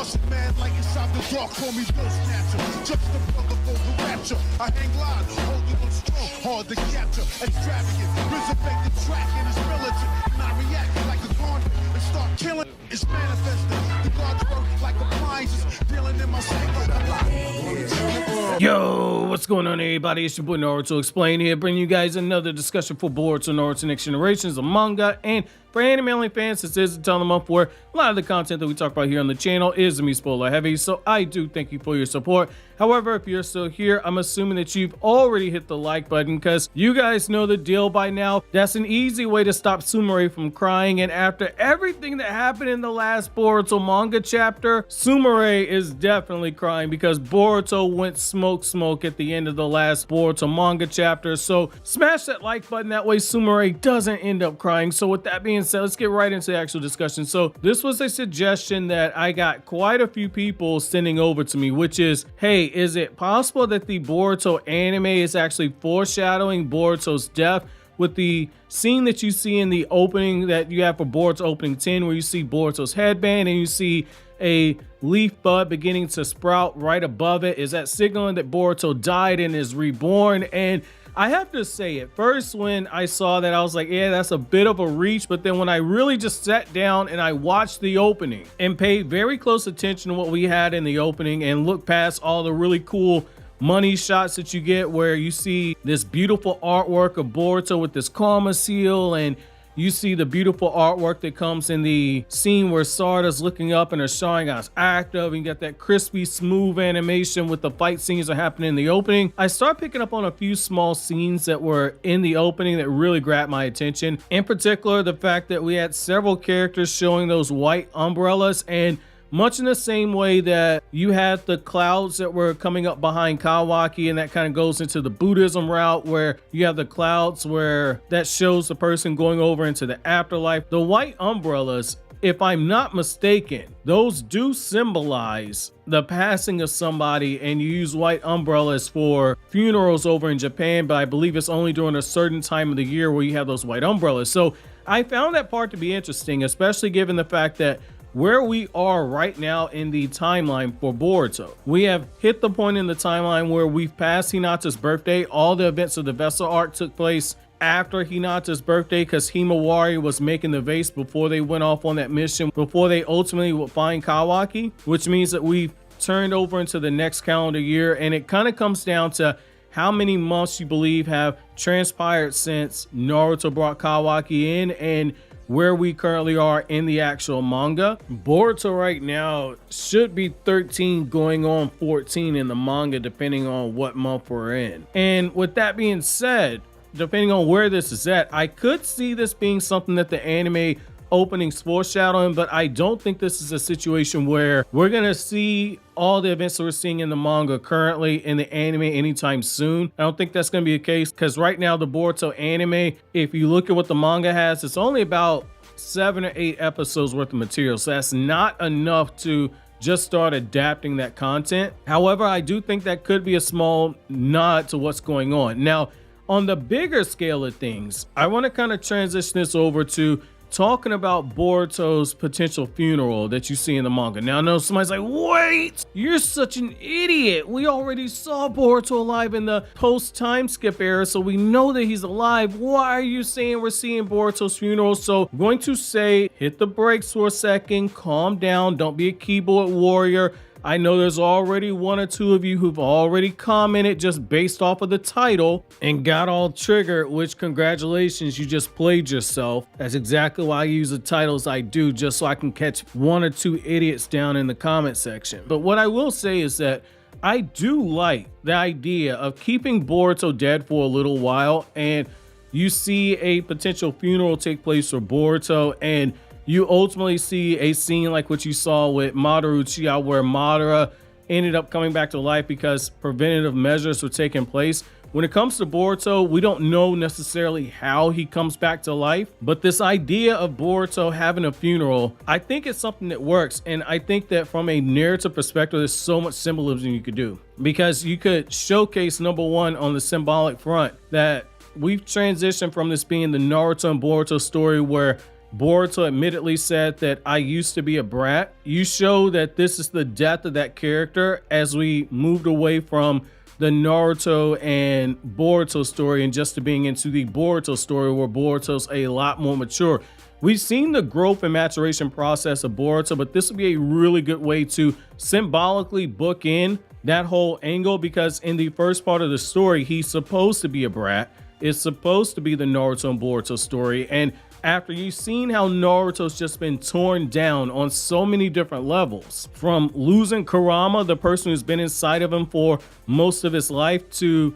Russian man like inside the dark, call me Bill Snatcher. Just the brother for the rapture. I hang glide, holding on strong, hard to capture. Extravagant, resurrect the track and it's militant. And I react like a garden and start killing. It's manifesting. The God's work like appliances, dealing in my sleep like a lot. Yo, what's going on, everybody? It's your boy Naruto Explain here, bringing you guys another discussion for Boruto Naruto Next Generations, a manga, and for anime only fans, this is the time of the month where a lot of the content that we talk about here on the channel is me spoiler heavy, so I do thank you for your support. However, if you're still here, I'm assuming that you've already hit the like button because you guys know the deal by now. That's an easy way to stop Sumire from crying, and after everything that happened in the last Boruto manga chapter, Sumire is definitely crying because Boruto went smoke at the end of the last Boruto manga chapter. So smash that like button, that way Sumire doesn't end up crying. So with that being said, let's get right into the actual discussion. So this was a suggestion that I got quite a few people sending over to me, which is, hey, is it possible that the Boruto anime is actually foreshadowing Boruto's death with the scene that you see in the opening that you have for Boruto opening 10, where you see Boruto's headband and you see a leaf bud beginning to sprout right above it? Is that signaling that Boruto died and is reborn? And I have to say, at first when I saw that, I was like, yeah, that's a bit of a reach. But then when I really just sat down and I watched the opening and paid very close attention to what we had in the opening and looked past all the really cool money shots that you get where you see this beautiful artwork of Boruto with this karma seal, and you see the beautiful artwork that comes in the scene where Sarda's looking up and her Sharingan's active, and you got that crispy, smooth animation with the fight scenes that happen in the opening. I started picking up on a few small scenes that were in the opening that really grabbed my attention. In particular, the fact that we had several characters showing those white umbrellas, and much in the same way that you had the clouds that were coming up behind Kawaki, and that kind of goes into the Buddhism route where you have the clouds where that shows the person going over into the afterlife. The white umbrellas, if I'm not mistaken, those do symbolize the passing of somebody, and you use white umbrellas for funerals over in Japan, but I believe it's only during a certain time of the year where you have those white umbrellas. So I found that part to be interesting, especially given the fact that where we are right now in the timeline for Boruto. We have hit the point in the timeline where we've passed Hinata's birthday. All the events of the Vessel arc took place after Hinata's birthday because Himawari was making the vase before they went off on that mission, before they ultimately would find Kawaki, which means that we've turned over into the next calendar year. And it kind of comes down to how many months you believe have transpired since Naruto brought Kawaki in and where we currently are in the actual manga. Boruto right now should be 13 going on 14 in the manga, depending on what month we're in. And with that being said, depending on where this is at, I could see this being something that the anime openings foreshadowing, but I don't think this is a situation where we're gonna see all the events that we're seeing in the manga currently in the anime anytime soon. I don't think that's gonna be the case because right now the Boruto anime, if you look at what the manga has, it's only about 7 or 8 episodes worth of material, so that's not enough to just start adapting that content. However, I do think that could be a small nod to what's going on. Now, on the bigger scale of things, I want to kind of transition this over to talking about Boruto's potential funeral that you see in the manga. Now, I know somebody's like, wait, you're such an idiot. We already saw Boruto alive in the post-time skip era, so we know that he's alive. Why are you saying we're seeing Boruto's funeral? So I'm going to say, hit the brakes for a second, calm down, don't be a keyboard warrior. I know there's already 1 or 2 of you who've already commented just based off of the title and got all triggered, which congratulations, you just played yourself. That's exactly why I use the titles I do, just so I can catch 1 or 2 idiots down in the comment section. But what I will say is that I do like the idea of keeping Boruto dead for a little while, and you see a potential funeral take place for Boruto, and you ultimately see a scene like what you saw with Madara Uchiha, where Madara ended up coming back to life because preventative measures were taking place. When it comes to Boruto, we don't know necessarily how he comes back to life, but this idea of Boruto having a funeral, I think it's something that works. And I think that from a narrative perspective, there's so much symbolism you could do, because you could showcase, number one, on the symbolic front, that we've transitioned from this being the Naruto and Boruto story where Boruto admittedly said that I used to be a brat. You show that this is the death of that character as we moved away from the Naruto and Boruto story and just to being into the Boruto story where Boruto's a lot more mature. We've seen the growth and maturation process of Boruto, but this would be a really good way to symbolically book in that whole angle, because in the first part of the story, he's supposed to be a brat. It's supposed to be the Naruto and Boruto story. And after you've seen how Naruto's just been torn down on so many different levels, from losing Kurama, the person who's been inside of him for most of his life, to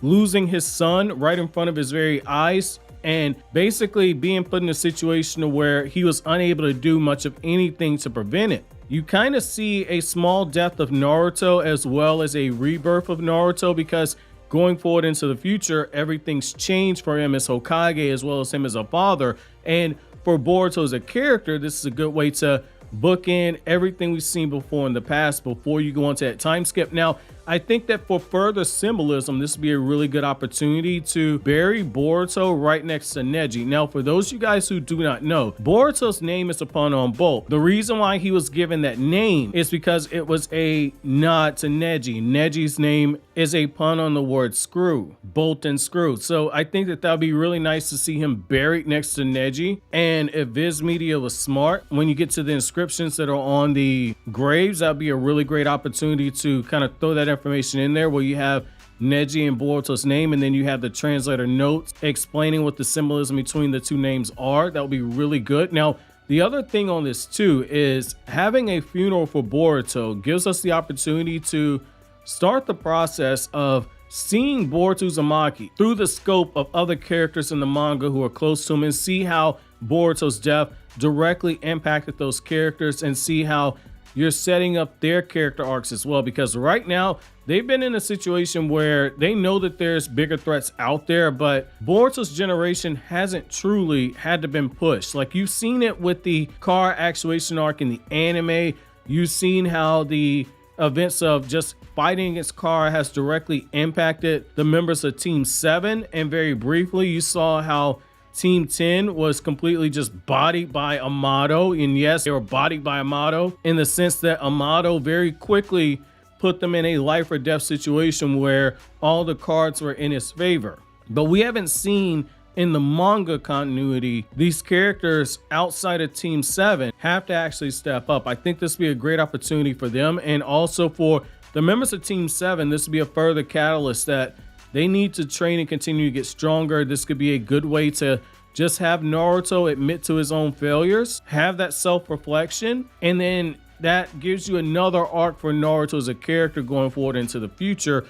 losing his son right in front of his very eyes, and basically being put in a situation where he was unable to do much of anything to prevent it. You kind of see a small death of Naruto as well as a rebirth of Naruto, because going forward into the future, everything's changed for him as Hokage as well as him as a father. And for Boruto as a character, this is a good way to book in everything we've seen before in the past before you go into that time skip. Now, I think that for further symbolism, this would be a really good opportunity to bury Boruto right next to Neji. Now, for those of you guys who do not know, Boruto's name is a pun on bolt. The reason why he was given that name is because it was a nod to Neji. Neji's name is a pun on the word screw, bolt and screw. So I think that would be really nice to see him buried next to Neji. And if Viz Media was smart, when you get to the inscriptions that are on the graves, that'd be a really great opportunity to kind of throw that information in there, where you have Neji and Boruto's name, and then you have the translator notes explaining what the symbolism between the two names are. That would be really good. Now, the other thing on this too is having a funeral for Boruto gives us the opportunity to start the process of seeing Boruto Uzumaki through the scope of other characters in the manga who are close to him, and see how Boruto's death directly impacted those characters, and see how you're setting up their character arcs as well, because right now they've been in a situation where they know that there's bigger threats out there, but Boruto's generation hasn't truly had to been pushed. Like, you've seen it with the car actuation arc in the anime. You've seen how the events of just fighting against Car has directly impacted the members of Team 7, and very briefly you saw how Team 10 was completely just bodied by Amato. And yes, they were bodied by Amato in the sense that Amato very quickly put them in a life or death situation where all the cards were in his favor. But we haven't seen in the manga continuity these characters outside of Team 7 have to actually step up. I think this would be a great opportunity for them, and also for the members of Team 7, this would be a further catalyst that they need to train and continue to get stronger. This could be a good way to just have Naruto admit to his own failures, have that self-reflection, and then that gives you another arc for Naruto as a character going forward into the future.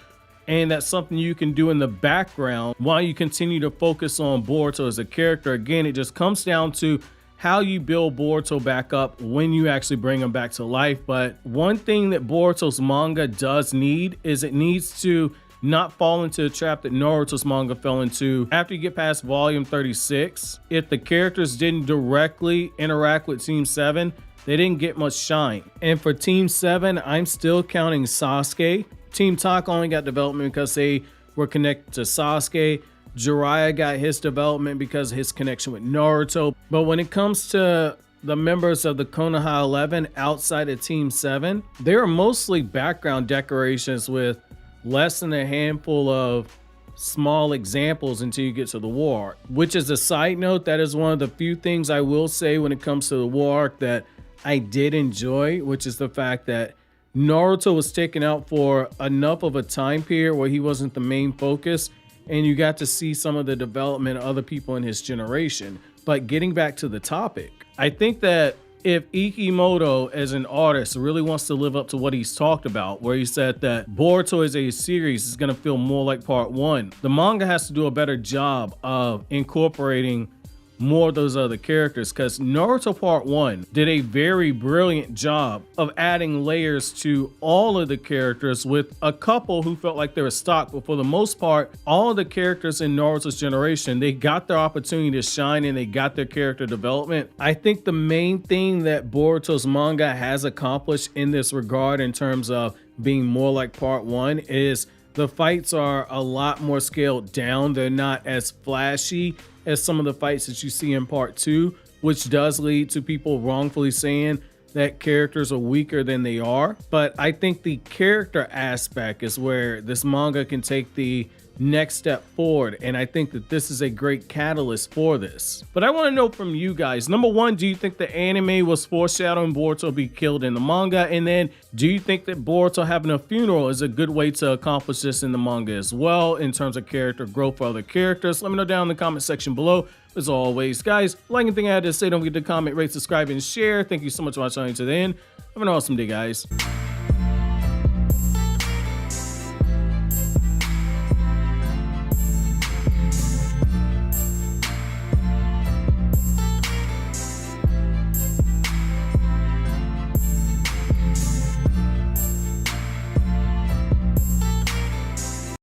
And that's something you can do in the background while you continue to focus on Boruto as a character. Again, it just comes down to how you build Boruto back up when you actually bring him back to life. But one thing that Boruto's manga does need is it needs to not fall into the trap that Naruto's manga fell into after you get past volume 36. If the characters didn't directly interact with Team 7, they didn't get much shine. And for Team 7, I'm still counting Sasuke. Team Taka only got development because they were connected to Sasuke. Jiraiya got his development because of his connection with Naruto. But when it comes to the members of the Konoha 11 outside of Team 7, they are mostly background decorations with less than a handful of small examples until you get to the war arc. Which, is a side note, that is one of the few things I will say when it comes to the war arc that I did enjoy, which is the fact that Naruto was taken out for enough of a time period where he wasn't the main focus, and you got to see some of the development of other people in his generation. But getting back to the topic, I think that if Ikimoto as an artist really wants to live up to what he's talked about, where he said that Boruto is a series is going to feel more like part 1, the manga has to do a better job of incorporating more of those other characters, because Naruto Part 1 did a very brilliant job of adding layers to all of the characters, with a couple who felt like they were stock, but for the most part, all of the characters in Naruto's generation, they got their opportunity to shine and they got their character development. I think the main thing that Boruto's manga has accomplished in this regard, in terms of being more like Part 1, is the fights are a lot more scaled down. They're not as flashy as some of the fights that you see in Part 2, which does lead to people wrongfully saying that characters are weaker than they are. But I think the character aspect is where this manga can take the next step forward, and I think that this is a great catalyst for this. But I want to know from you guys, number one, do you think the anime was foreshadowing Boruto be killed in the manga? And then do you think that Boruto having a funeral is a good way to accomplish this in the manga as well, in terms of character growth for other characters? Let me know down in the comment section below. As always, guys, like anything I had to say, don't forget to comment, rate, subscribe, and share. Thank you so much for watching to the end. Have an awesome day, guys.